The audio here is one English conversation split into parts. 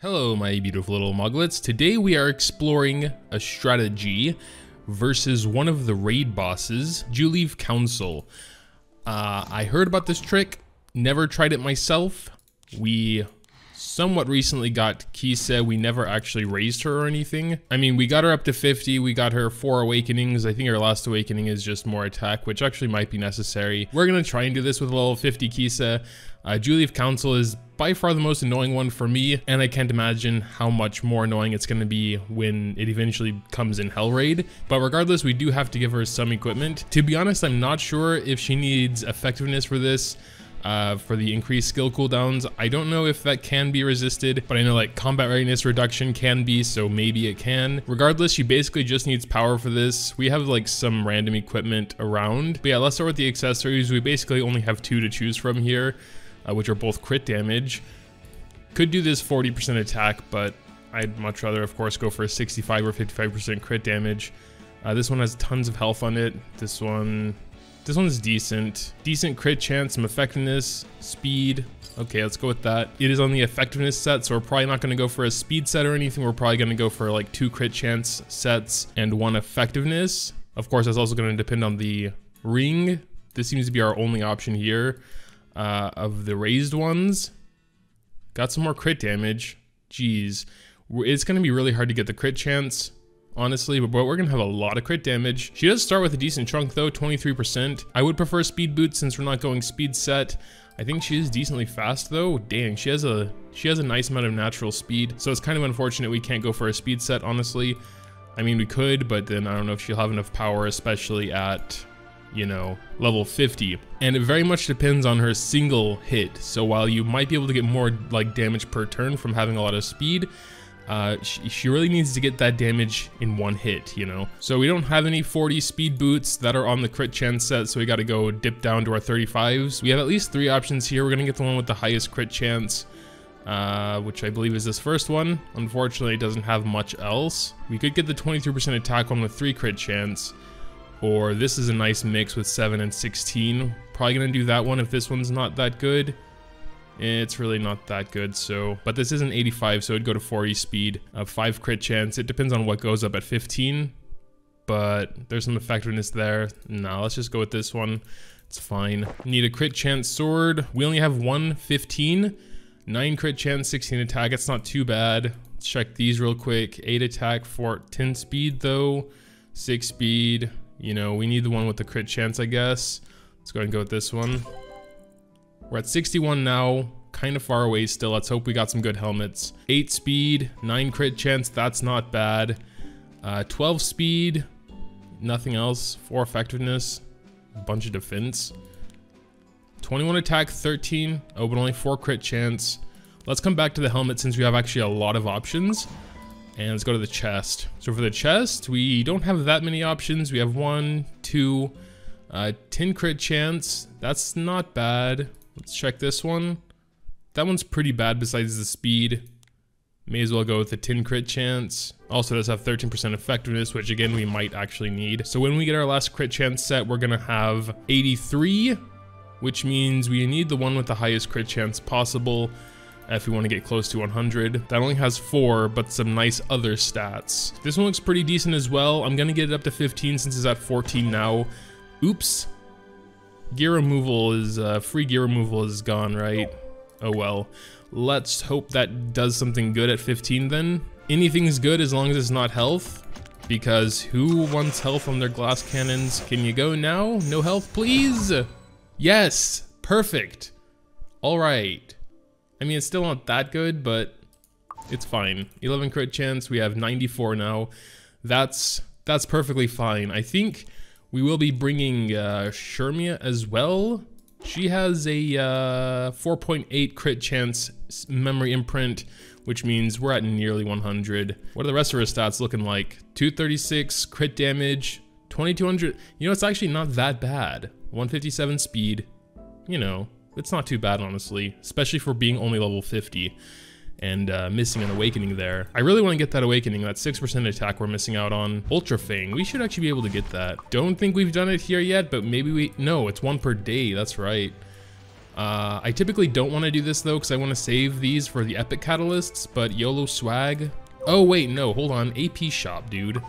Hello my beautiful little Moglets. Today we are exploring a strategy versus one of the raid bosses, Juleeve Council. I heard about this trick, never tried it myself. We somewhat recently got Kise. We never actually raised her or anything. I mean, we got her up to 50, we got her 4 awakenings. I think her last awakening is just more attack, which actually might be necessary. We're gonna try and do this with level 50 Kise. Juleeve Council is by far the most annoying one for me, and I can't imagine how much more annoying it's going to be when it eventually comes in Hell Raid. But regardless, we do have to give her some equipment. To be honest, I'm not sure if she needs effectiveness for this, for the increased skill cooldowns. I don't know if that can be resisted, but I know like combat readiness reduction can be, so maybe it can. Regardless, she basically just needs power for this. We have like some random equipment around. But yeah, let's start with the accessories. We basically only have 2 to choose from here. Which are both crit damage. Could do this 40% attack, but I'd much rather, of course, go for a 65 or 55% crit damage. This one has tons of health on it. This one's decent. Decent crit chance, some effectiveness, speed. Okay, let's go with that. It is on the effectiveness set, so we're probably not going to go for a speed set or anything. We're probably going to go for like 2 crit chance sets and 1 effectiveness. Of course, that's also going to depend on the ring. This seems to be our only option here. Of the raised ones. Got some more crit damage. Jeez. It's going to be really hard to get the crit chance, honestly, but we're going to have a lot of crit damage. She does start with a decent chunk though, 23%. I would prefer speed boots since we're not going speed set. I think she is decently fast though. Dang, she has a nice amount of natural speed. So it's kind of unfortunate we can't go for a speed set, honestly. I mean, we could, but then I don't know if she'll have enough power, especially at, you know, level 50. And it very much depends on her single hit. So while you might be able to get more like damage per turn from having a lot of speed, she really needs to get that damage in 1 hit, you know. So we don't have any 40 speed boots that are on the crit chance set, so we got to go dip down to our 35s. We have at least 3 options here. We're gonna get the one with the highest crit chance, which I believe is this first one. Unfortunately, it doesn't have much else. We could get the 23% attack one with 3 crit chance. Or this is a nice mix with 7 and 16. Probably gonna do that one if this one's not that good. It's really not that good, so. But this is an 85, so it'd go to 40 speed, 5 crit chance. It depends on what goes up at 15. But there's some effectiveness there. Nah, let's just go with this one. It's fine. Need a crit chance sword. We only have 1 15. 9 crit chance, 16 attack. It's not too bad. Let's check these real quick. 8 attack, 10 speed though. 6 speed. You know, we need the one with the crit chance, I guess. Let's go ahead and go with this one. We're at 61 now, kind of far away still. Let's hope we got some good helmets. 8 speed, 9 crit chance, that's not bad. 12 speed, nothing else. 4 effectiveness, a bunch of defense. 21 attack, 13, oh, but only 4 crit chance. Let's come back to the helmet since we have actually a lot of options. And let's go to the chest. So for the chest, we don't have that many options. We have 1, 2, 10 crit chance. That's not bad. Let's check this one. That one's pretty bad besides the speed. May as well go with the 10 crit chance. Also does have 13% effectiveness, which again, we might actually need. So when we get our last crit chance set, we're gonna have 83, which means we need the one with the highest crit chance possible. If we want to get close to 100. That only has 4, but some nice other stats. This one looks pretty decent as well. I'm gonna get it up to 15 since it's at 14 now. Oops. Gear removal is, free gear removal is gone, right? Oh well. Let's hope that does something good at 15 then. Anything's good as long as it's not health. Because who wants health on their glass cannons? Can you go now? No health, please? Yes, perfect. All right. I mean, it's still not that good, but it's fine. 11 crit chance, we have 94 now. That's perfectly fine. I think we will be bringing Shermia as well. She has a 4.8 crit chance memory imprint, which means we're at nearly 100. What are the rest of her stats looking like? 236 crit damage, 2200. You know, it's actually not that bad. 157 speed, you know. It's not too bad, honestly, especially for being only level 50 and missing an awakening there. I really want to get that awakening, that 6% attack we're missing out on. Ultra Fang, we should actually be able to get that. Don't think we've done it here yet, but maybe no, it's 1 per day, that's right. I typically don't want to do this though, because I want to save these for the epic catalysts, but YOLO swag. Oh wait, no, hold on, AP shop, dude.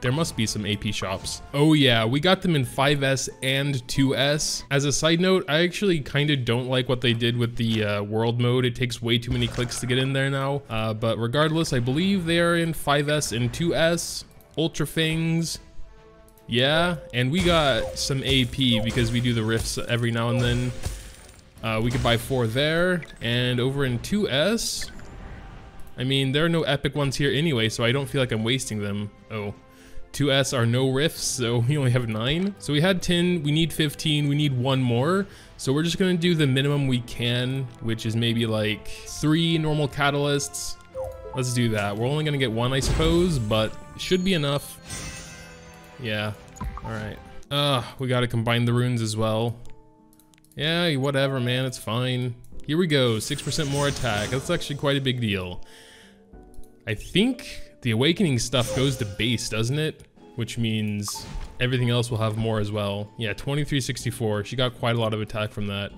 There must be some AP shops. Oh yeah, we got them in 5S and 2S. As a side note, I actually kind of don't like what they did with the world mode. It takes way too many clicks to get in there now. But regardless, I believe they are in 5S and 2S. Ultra Fangs. Yeah, and we got some AP because we do the rifts every now and then. We could buy 4 there, and over in 2S, I mean, there are no epic ones here anyway, so I don't feel like I'm wasting them. Oh. 2S are no rifts, so we only have 9. So we had 10, we need 15, we need 1 more. So we're just gonna do the minimum we can, which is maybe like 3 normal catalysts. Let's do that. We're only gonna get 1, I suppose, but should be enough. Yeah, all right. We gotta combine the runes as well. Yeah, whatever, man, it's fine. Here we go, 6% more attack. That's actually quite a big deal. I think the awakening stuff goes to base, doesn't it? Which means everything else will have more as well. Yeah, 2364. She got quite a lot of attack from that.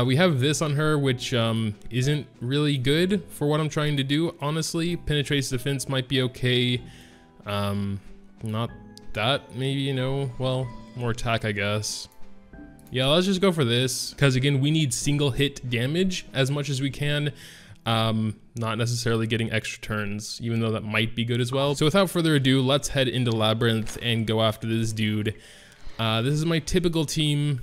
We have this on her, which isn't really good for what I'm trying to do, honestly. Penetrates defense might be okay. Not that, maybe, you know, well, more attack, I guess. Yeah, let's just go for this, because again, we need single hit damage as much as we can. Not necessarily getting extra turns, even though that might be good as well. So without further ado, let's head into Labyrinth and go after this dude. This is my typical team.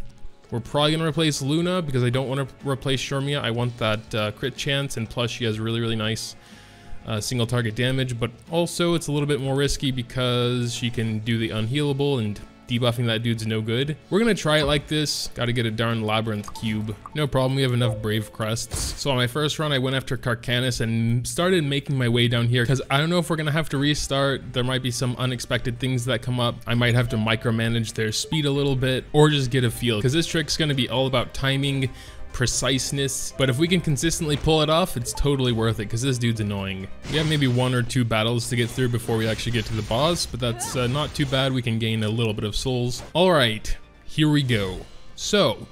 We're probably gonna replace Luna because I don't want to replace Sharmia. I want that crit chance, and plus she has really nice single target damage, but also it's a little bit more risky because she can do the unhealable, and debuffing that dude's no good. We're gonna try it like this. Gotta get a darn Labyrinth cube. No problem, we have enough Brave Crests. So on my first run, I went after Carcanus and started making my way down here because I don't know if we're gonna have to restart. There might be some unexpected things that come up. I might have to micromanage their speed a little bit or just get a feel, because this trick's gonna be all about timing, preciseness, but if we can consistently pull it off, it's totally worth it because this dude's annoying. We have maybe 1 or 2 battles to get through before we actually get to the boss, but that's not too bad. We can gain a little bit of souls. All right, here we go. So,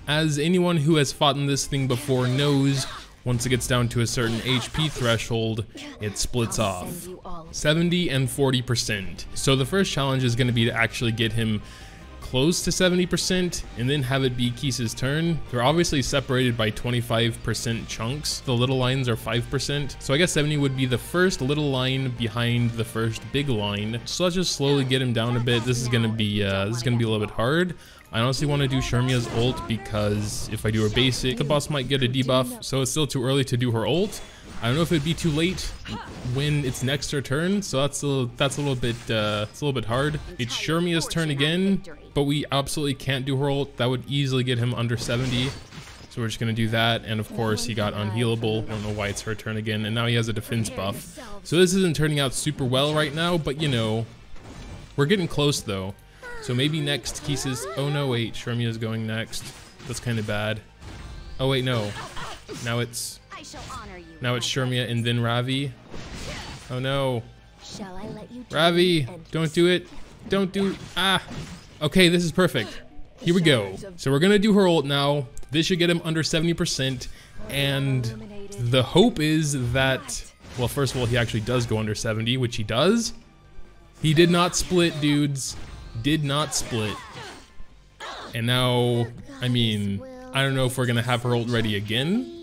as anyone who has fought in this thing before knows, once it gets down to a certain HP threshold, it splits off 70 and 40%. So the first challenge is going to be to actually get him close to 70% and then have it be Kise's turn. They're obviously separated by 25% chunks. The little lines are 5%. So I guess 70 would be the first little line behind the first big line. So let's just slowly get him down a bit. This is gonna be a little bit hard. I honestly want to do Sharmia's ult because if I do her basic, the boss might get a debuff. So it's still too early to do her ult. I don't know if it'd be too late when it's next her turn, so that's a little bit hard. It's Sharmia's turn again, but we absolutely can't do her ult. That would easily get him under 70. So we're just gonna do that, and of course he got unhealable. I don't know why it's her turn again, and now he has a defense buff. So this isn't turning out super well right now, but you know, we're getting close though. So maybe next Kise's, oh no wait, Sharmia's going next. That's kind of bad. Oh wait, no. Now it's Sharmia and then Ravi. Oh no. Ravi, don't do it. Don't do, Okay, this is perfect. Here we go. So we're gonna do her ult now. This should get him under 70%. And the hope is that, well, first of all, he actually does go under 70, which he does. He did not split, dudes. Did not split. And now, I mean, I don't know if we're gonna have her ult ready again.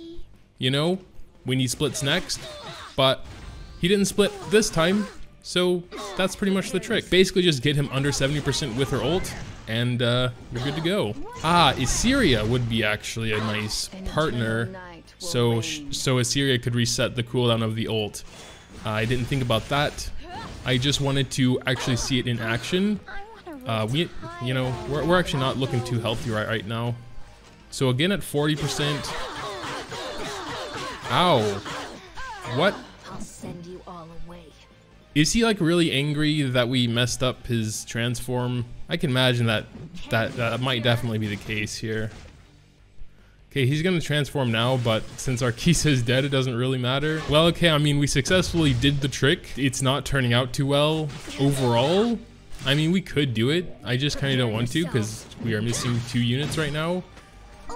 You know, when he splits next, but he didn't split this time, so that's pretty much the trick. Basically just get him under 70% with her ult, and you're good to go. Issyria would be actually a nice partner, so Issyria could reset the cooldown of the ult. I didn't think about that. I just wanted to actually see it in action. We're actually not looking too healthy right now. So again at 40%. Ow. What? I'll send you all away. Is he like really angry that we messed up his transform? I can imagine that might definitely be the case here. Okay, he's gonna transform now, but since our Kise is dead, it doesn't really matter. Well, okay, I mean, we successfully did the trick. It's not turning out too well overall. I mean, we could do it. I just kind of don't want to because we are missing 2 units right now.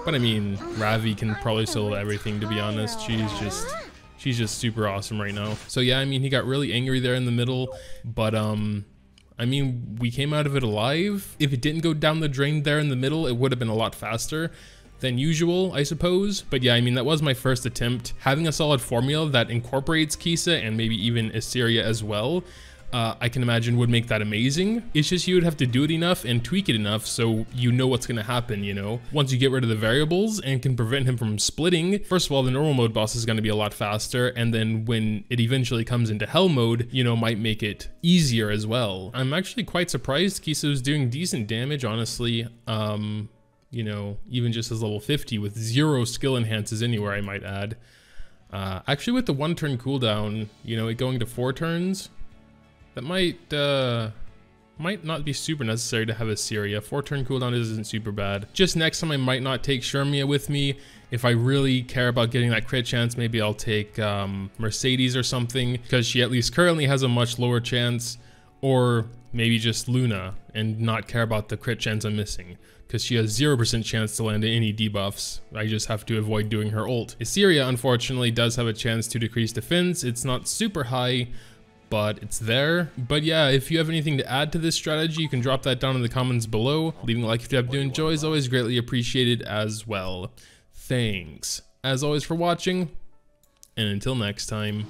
But I mean, Ravi can probably solo everything, to be honest. She's just super awesome right now. So yeah, I mean, he got really angry there in the middle, but I mean, we came out of it alive. If it didn't go down the drain there in the middle, it would have been a lot faster than usual, I suppose. But yeah, I mean, that was my first attempt. Having a solid formula that incorporates Kise and maybe even Assyria as well, I can imagine would make that amazing. It's just you would have to do it enough and tweak it enough so you know what's gonna happen, you know? Once you get rid of the variables and can prevent him from splitting, first of all, the normal mode boss is gonna be a lot faster, and then when it eventually comes into hell mode, you know, might make it easier as well. I'm actually quite surprised Kise was doing decent damage, honestly. You know, even just as level 50 with 0 skill enhances anywhere, I might add. Actually with the 1 turn cooldown, you know, it going to 4 turns, that might not be super necessary to have Assyria. 4 turn cooldown isn't super bad. Just next time I might not take Shermia with me. If I really care about getting that crit chance, maybe I'll take Mercedes or something, because she at least currently has a much lower chance. Or maybe just Luna and not care about the crit chance I'm missing, because she has 0% chance to land any debuffs. I just have to avoid doing her ult. Assyria unfortunately does have a chance to decrease defense. It's not super high, but it's there. But yeah, if you have anything to add to this strategy, you can drop that down in the comments below. Leaving a like if you happen to enjoy is always greatly appreciated as well. Thanks, as always, for watching, and until next time.